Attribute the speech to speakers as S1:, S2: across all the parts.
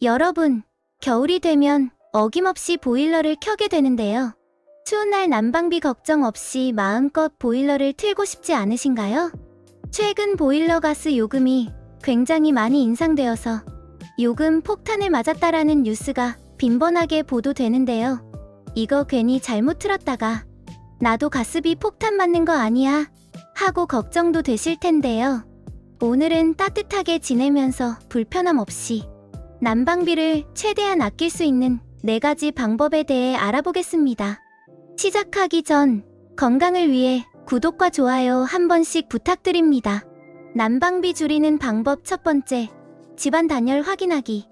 S1: 여러분, 겨울이 되면 어김없이 보일러를 켜게 되는데요. 추운 날 난방비 걱정 없이 마음껏 보일러를 틀고 싶지 않으신가요? 최근 보일러 가스 요금이 굉장히 많이 인상되어서 요금 폭탄을 맞았다라는 뉴스가 빈번하게 보도되는데요. 이거 괜히 잘못 틀었다가 나도 가스비 폭탄 맞는 거 아니야? 하고 걱정도 되실 텐데요. 오늘은 따뜻하게 지내면서 불편함 없이 난방비를 최대한 아낄 수 있는 4가지 방법에 대해 알아보겠습니다. 시작하기 전 건강을 위해 구독과 좋아요 한 번씩 부탁드립니다. 난방비 줄이는 방법 첫 번째, 집안 단열 확인하기.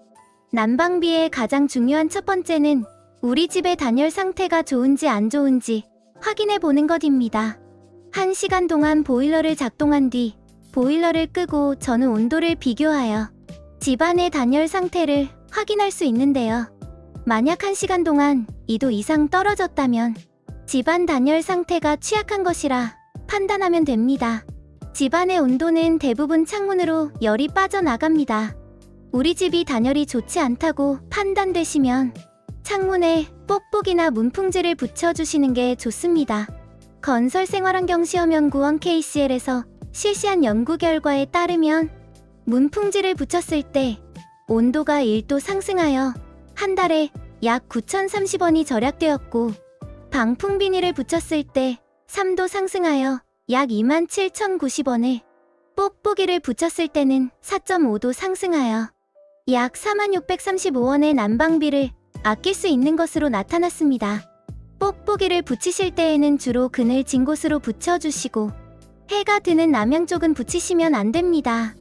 S1: 난방비의 가장 중요한 첫 번째는 우리 집의 단열 상태가 좋은지 안 좋은지 확인해 보는 것입니다. 1시간 동안 보일러를 작동한 뒤 보일러를 끄고 전후 온도를 비교하여 집안의 단열 상태를 확인할 수 있는데요. 만약 1시간 동안 2도 이상 떨어졌다면 집안 단열 상태가 취약한 것이라 판단하면 됩니다. 집안의 온도는 대부분 창문으로 열이 빠져나갑니다. 우리 집이 단열이 좋지 않다고 판단되시면 창문에 뽁뽁이나 문풍지를 붙여주시는 게 좋습니다. 건설생활환경시험연구원 KCL에서 실시한 연구 결과에 따르면 문풍지를 붙였을 때 온도가 1도 상승하여 한 달에 약 9,030원이 절약되었고, 방풍 비닐을 붙였을 때 3도 상승하여 약 27,090원을, 뽁뽁이를 붙였을 때는 4.5도 상승하여 약 41,635원의 난방비를 아낄 수 있는 것으로 나타났습니다. 뽁뽁이를 붙이실 때에는 주로 그늘진 곳으로 붙여주시고 해가 드는 남향 쪽은 붙이시면 안 됩니다.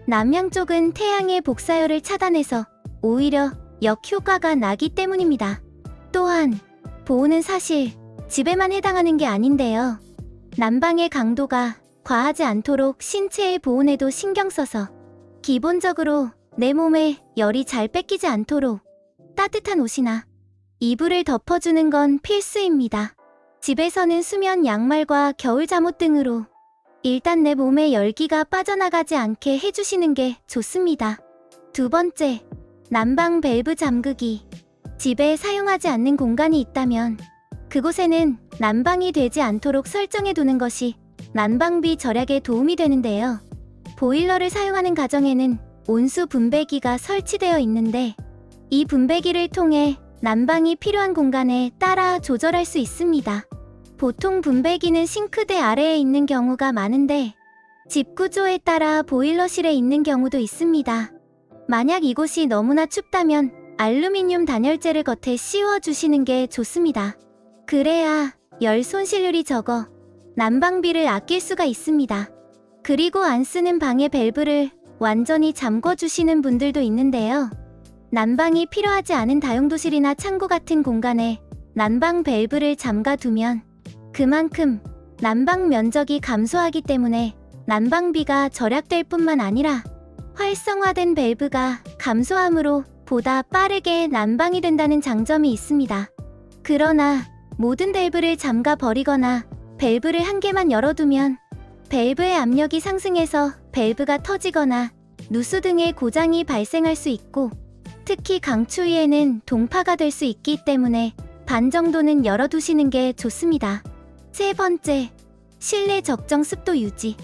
S1: 남향 쪽은 태양의 복사열을 차단해서 오히려 역효과가 나기 때문입니다. 또한 보온은 사실 집에만 해당하는 게 아닌데요. 난방의 강도가 과하지 않도록 신체의 보온에도 신경 써서 기본적으로 내 몸에 열이 잘 뺏기지 않도록 따뜻한 옷이나 이불을 덮어주는 건 필수입니다. 집에서는 수면 양말과 겨울 잠옷 등으로 일단 내 몸에 열기가 빠져나가지 않게 해주시는 게 좋습니다. 두 번째, 난방 밸브 잠그기. 집에 사용하지 않는 공간이 있다면 그곳에는 난방이 되지 않도록 설정해 두는 것이 난방비 절약에 도움이 되는데요. 보일러를 사용하는 가정에는 온수 분배기가 설치되어 있는데 이 분배기를 통해 난방이 필요한 공간에 따라 조절할 수 있습니다. 보통 분배기는 싱크대 아래에 있는 경우가 많은데 집 구조에 따라 보일러실에 있는 경우도 있습니다. 만약 이곳이 너무나 춥다면 알루미늄 단열재를 겉에 씌워주시는 게 좋습니다. 그래야 열 손실률이 적어 난방비를 아낄 수가 있습니다. 그리고 안 쓰는 방의 밸브를 완전히 잠궈주시는 분들도 있는데요. 난방이 필요하지 않은 다용도실이나 창고 같은 공간에 난방 밸브를 잠가두면 그만큼 난방 면적이 감소하기 때문에 난방비가 절약될 뿐만 아니라 활성화된 밸브가 감소함으로 보다 빠르게 난방이 된다는 장점이 있습니다. 그러나 모든 밸브를 잠가 버리거나 밸브를 한 개만 열어두면 밸브의 압력이 상승해서 밸브가 터지거나 누수 등의 고장이 발생할 수 있고 특히 강추위에는 동파가 될 수 있기 때문에 반 정도는 열어두시는 게 좋습니다. 세 번째, 실내 적정 습도 유지.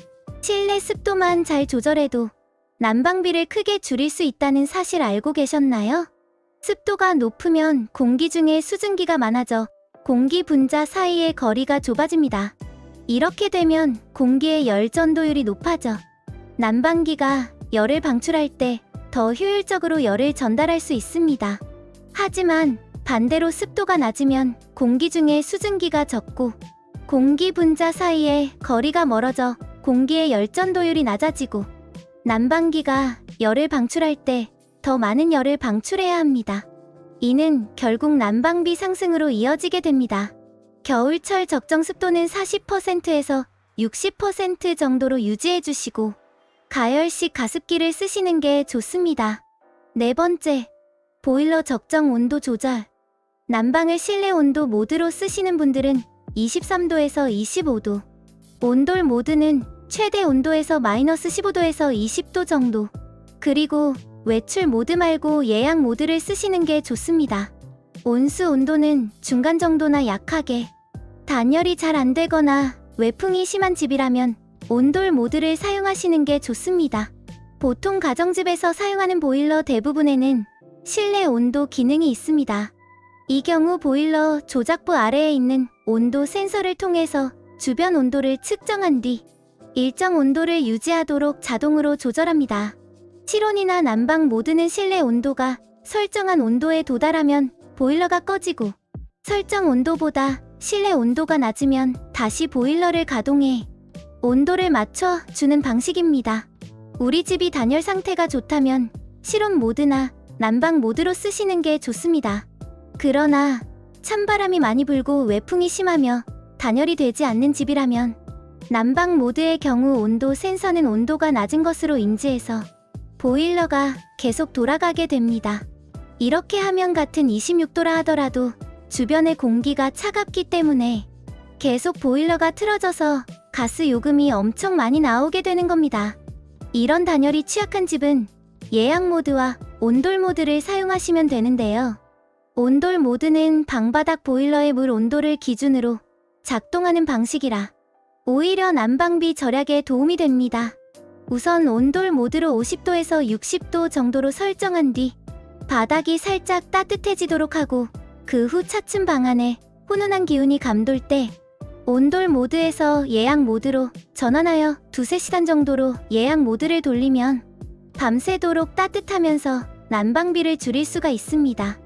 S1: 실내 습도만 잘 조절해도 난방비를 크게 줄일 수 있다는 사실 알고 계셨나요? 습도가 높으면 공기 중에 수증기가 많아져 공기 분자 사이의 거리가 좁아집니다. 이렇게 되면 공기의 열 전도율이 높아져 난방기가 열을 방출할 때 더 효율적으로 열을 전달할 수 있습니다. 하지만 반대로 습도가 낮으면 공기 중에 수증기가 적고 공기 분자 사이에 거리가 멀어져 공기의 열 전도율이 낮아지고 난방기가 열을 방출할 때 더 많은 열을 방출해야 합니다. 이는 결국 난방비 상승으로 이어지게 됩니다. 겨울철 적정 습도는 40%에서 60% 정도로 유지해주시고 가열식 가습기를 쓰시는 게 좋습니다. 네 번째, 보일러 적정 온도 조절. 난방을 실내 온도 모드로 쓰시는 분들은 23도에서 25도, 온돌 모드는 최대 온도에서 -15도에서 20도 정도, 그리고 외출 모드 말고 예약 모드를 쓰시는 게 좋습니다. 온수 온도는 중간 정도나 약하게, 단열이 잘 안 되거나 외풍이 심한 집이라면 온돌 모드를 사용하시는 게 좋습니다. 보통 가정집에서 사용하는 보일러 대부분에는 실내 온도 기능이 있습니다. 이 경우 보일러 조작부 아래에 있는 온도 센서를 통해서 주변 온도를 측정한 뒤 일정 온도를 유지하도록 자동으로 조절합니다. 실온이나 난방 모드는 실내 온도가 설정한 온도에 도달하면 보일러가 꺼지고, 설정 온도보다 실내 온도가 낮으면 다시 보일러를 가동해 온도를 맞춰 주는 방식입니다. 우리 집이 단열 상태가 좋다면 실온 모드나 난방 모드로 쓰시는 게 좋습니다. 그러나 찬바람이 많이 불고 외풍이 심하며 단열이 되지 않는 집이라면 난방 모드의 경우 온도 센서는 온도가 낮은 것으로 인지해서 보일러가 계속 돌아가게 됩니다. 이렇게 하면 같은 26도라 하더라도 주변의 공기가 차갑기 때문에 계속 보일러가 틀어져서 가스 요금이 엄청 많이 나오게 되는 겁니다. 이런 단열이 취약한 집은 예약 모드와 온돌 모드를 사용하시면 되는데요. 온돌 모드는 방바닥 보일러의 물 온도를 기준으로 작동하는 방식이라 오히려 난방비 절약에 도움이 됩니다. 우선 온돌 모드로 50도에서 60도 정도로 설정한 뒤 바닥이 살짝 따뜻해지도록 하고, 그 후 차츰 방 안에 훈훈한 기운이 감돌 때 온돌 모드에서 예약 모드로 전환하여 2~3시간 정도로 예약 모드를 돌리면 밤새도록 따뜻하면서 난방비를 줄일 수가 있습니다.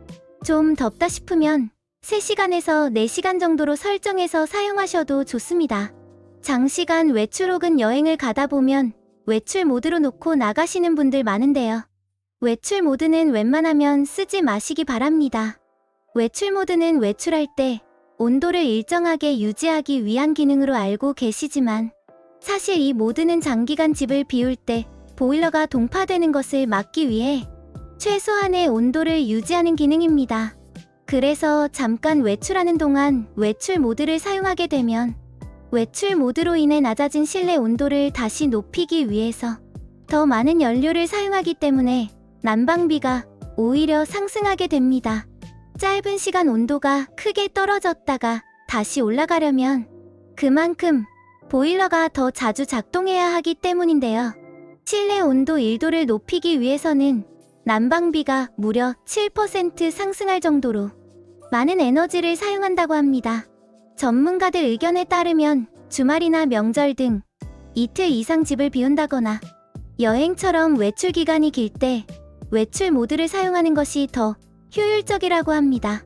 S1: 좀 덥다 싶으면 3시간에서 4시간 정도로 설정해서 사용하셔도 좋습니다. 장시간 외출 혹은 여행을 가다 보면 외출 모드로 놓고 나가시는 분들 많은데요. 외출 모드는 웬만하면 쓰지 마시기 바랍니다. 외출 모드는 외출할 때 온도를 일정하게 유지하기 위한 기능으로 알고 계시지만 사실 이 모드는 장기간 집을 비울 때 보일러가 동파되는 것을 막기 위해 최소한의 온도를 유지하는 기능입니다. 그래서 잠깐 외출하는 동안 외출 모드를 사용하게 되면 외출 모드로 인해 낮아진 실내 온도를 다시 높이기 위해서 더 많은 연료를 사용하기 때문에 난방비가 오히려 상승하게 됩니다. 짧은 시간 온도가 크게 떨어졌다가 다시 올라가려면 그만큼 보일러가 더 자주 작동해야 하기 때문인데요. 실내 온도 1도를 높이기 위해서는 난방비가 무려 7% 상승할 정도로 많은 에너지를 사용한다고 합니다. 전문가들 의견에 따르면 주말이나 명절 등 이틀 이상 집을 비운다거나 여행처럼 외출 기간이 길 때 외출 모드를 사용하는 것이 더 효율적이라고 합니다.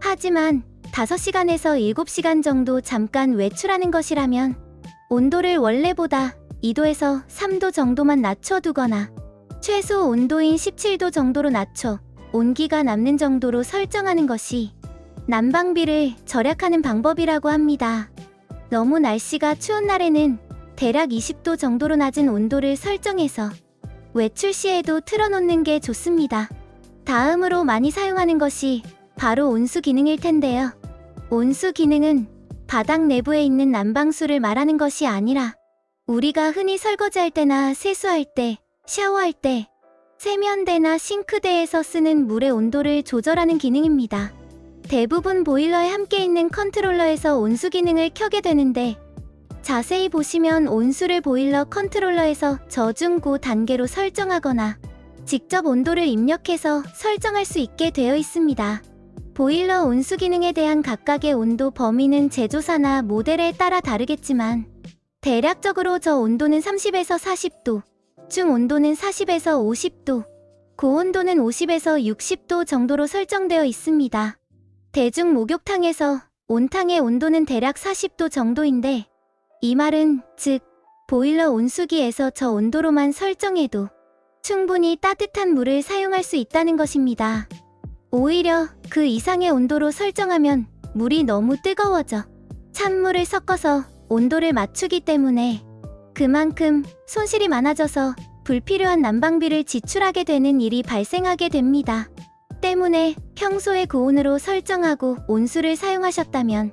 S1: 하지만 5시간에서 7시간 정도 잠깐 외출하는 것이라면 온도를 원래보다 2도에서 3도 정도만 낮춰두거나 최소 온도인 17도 정도로 낮춰 온기가 남는 정도로 설정하는 것이 난방비를 절약하는 방법이라고 합니다. 너무 날씨가 추운 날에는 대략 20도 정도로 낮은 온도를 설정해서 외출 시에도 틀어놓는 게 좋습니다. 다음으로 많이 사용하는 것이 바로 온수 기능일 텐데요. 온수 기능은 바닥 내부에 있는 난방수를 말하는 것이 아니라 우리가 흔히 설거지할 때나 세수할 때, 샤워할 때, 세면대나 싱크대에서 쓰는 물의 온도를 조절하는 기능입니다. 대부분 보일러에 함께 있는 컨트롤러에서 온수 기능을 켜게 되는데 자세히 보시면 온수를 보일러 컨트롤러에서 저중고 단계로 설정하거나 직접 온도를 입력해서 설정할 수 있게 되어 있습니다. 보일러 온수 기능에 대한 각각의 온도 범위는 제조사나 모델에 따라 다르겠지만 대략적으로 저 온도는 30에서 40도, 중 온도는 40에서 50도, 고온도는 50에서 60도 정도로 설정되어 있습니다. 대중 목욕탕에서 온탕의 온도는 대략 40도 정도인데 이 말은 즉 보일러 온수기에서 저 온도로만 설정해도 충분히 따뜻한 물을 사용할 수 있다는 것입니다. 오히려 그 이상의 온도로 설정하면 물이 너무 뜨거워져 찬물을 섞어서 온도를 맞추기 때문에 그만큼 손실이 많아져서 불필요한 난방비를 지출하게 되는 일이 발생하게 됩니다. 때문에 평소에 고온으로 설정하고 온수를 사용하셨다면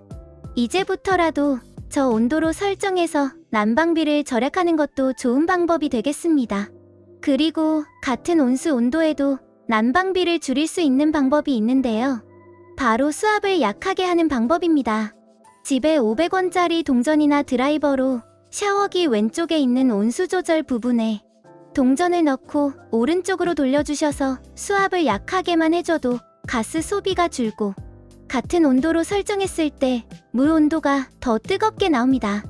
S1: 이제부터라도 저 온도로 설정해서 난방비를 절약하는 것도 좋은 방법이 되겠습니다. 그리고 같은 온수 온도에도 난방비를 줄일 수 있는 방법이 있는데요. 바로 수압을 약하게 하는 방법입니다. 집에 500원짜리 동전이나 드라이버로 샤워기 왼쪽에 있는 온수 조절 부분에 동전을 넣고 오른쪽으로 돌려주셔서 수압을 약하게만 해줘도 가스 소비가 줄고 같은 온도로 설정했을 때 물 온도가 더 뜨겁게 나옵니다.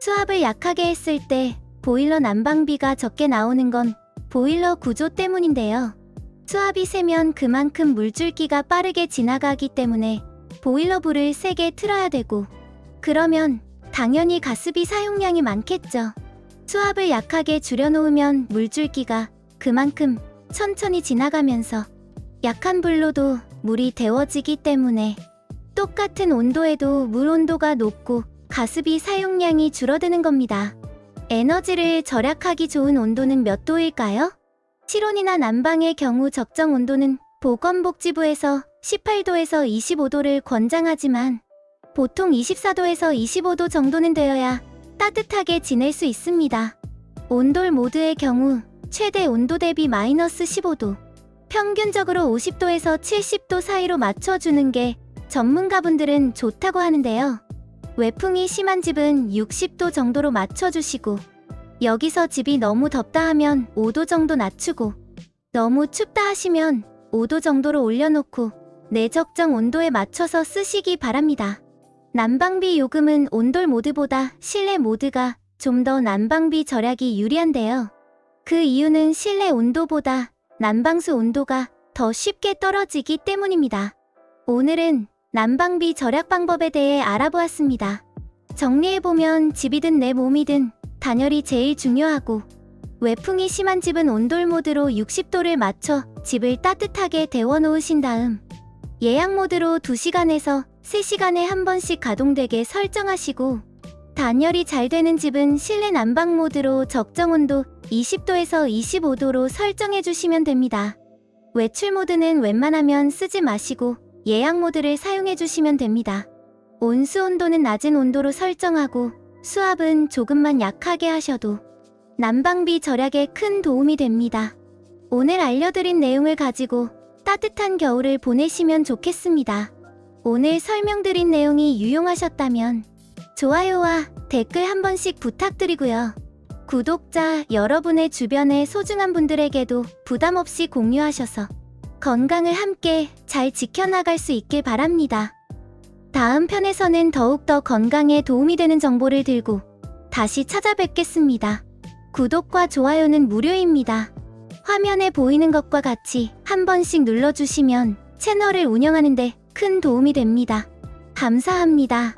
S1: 수압을 약하게 했을 때 보일러 난방비가 적게 나오는 건 보일러 구조 때문인데요. 수압이 세면 그만큼 물줄기가 빠르게 지나가기 때문에 보일러 불을 세게 틀어야 되고 그러면 당연히 가스비 사용량이 많겠죠. 수압을 약하게 줄여놓으면 물줄기가 그만큼 천천히 지나가면서 약한 불로도 물이 데워지기 때문에 똑같은 온도에도 물 온도가 높고 가스비 사용량이 줄어드는 겁니다. 에너지를 절약하기 좋은 온도는 몇 도일까요? 실온이나 난방의 경우 적정 온도는 보건복지부에서 18도에서 25도를 권장하지만 보통 24도에서 25도 정도는 되어야 따뜻하게 지낼 수 있습니다. 온돌 모드의 경우 최대 온도 대비 마이너스 15도, 평균적으로 50도에서 70도 사이로 맞춰주는 게 전문가분들은 좋다고 하는데요. 외풍이 심한 집은 60도 정도로 맞춰주시고 여기서 집이 너무 덥다 하면 5도 정도 낮추고 너무 춥다 하시면 5도 정도로 올려놓고 내 적정 온도에 맞춰서 쓰시기 바랍니다. 난방비 요금은 온돌 모드보다 실내 모드가 좀 더 난방비 절약이 유리한데요. 그 이유는 실내 온도보다 난방수 온도가 더 쉽게 떨어지기 때문입니다. 오늘은 난방비 절약 방법에 대해 알아보았습니다. 정리해보면 집이든 내 몸이든 단열이 제일 중요하고 외풍이 심한 집은 온돌 모드로 60도를 맞춰 집을 따뜻하게 데워놓으신 다음 예약 모드로 2시간에서 3시간에 한 번씩 가동되게 설정하시고 단열이 잘 되는 집은 실내 난방 모드로 적정 온도 20도에서 25도로 설정해 주시면 됩니다. 외출 모드는 웬만하면 쓰지 마시고 예약 모드를 사용해 주시면 됩니다. 온수 온도는 낮은 온도로 설정하고 수압은 조금만 약하게 하셔도 난방비 절약에 큰 도움이 됩니다. 오늘 알려드린 내용을 가지고 따뜻한 겨울을 보내시면 좋겠습니다. 오늘 설명드린 내용이 유용하셨다면 좋아요와 댓글 한 번씩 부탁드리고요. 구독자 여러분의 주변의 소중한 분들에게도 부담 없이 공유하셔서 건강을 함께 잘 지켜나갈 수 있길 바랍니다. 다음 편에서는 더욱더 건강에 도움이 되는 정보를 들고 다시 찾아뵙겠습니다. 구독과 좋아요는 무료입니다. 화면에 보이는 것과 같이 한 번씩 눌러주시면 채널을 운영하는 데 큰 도움이 됩니다. 감사합니다.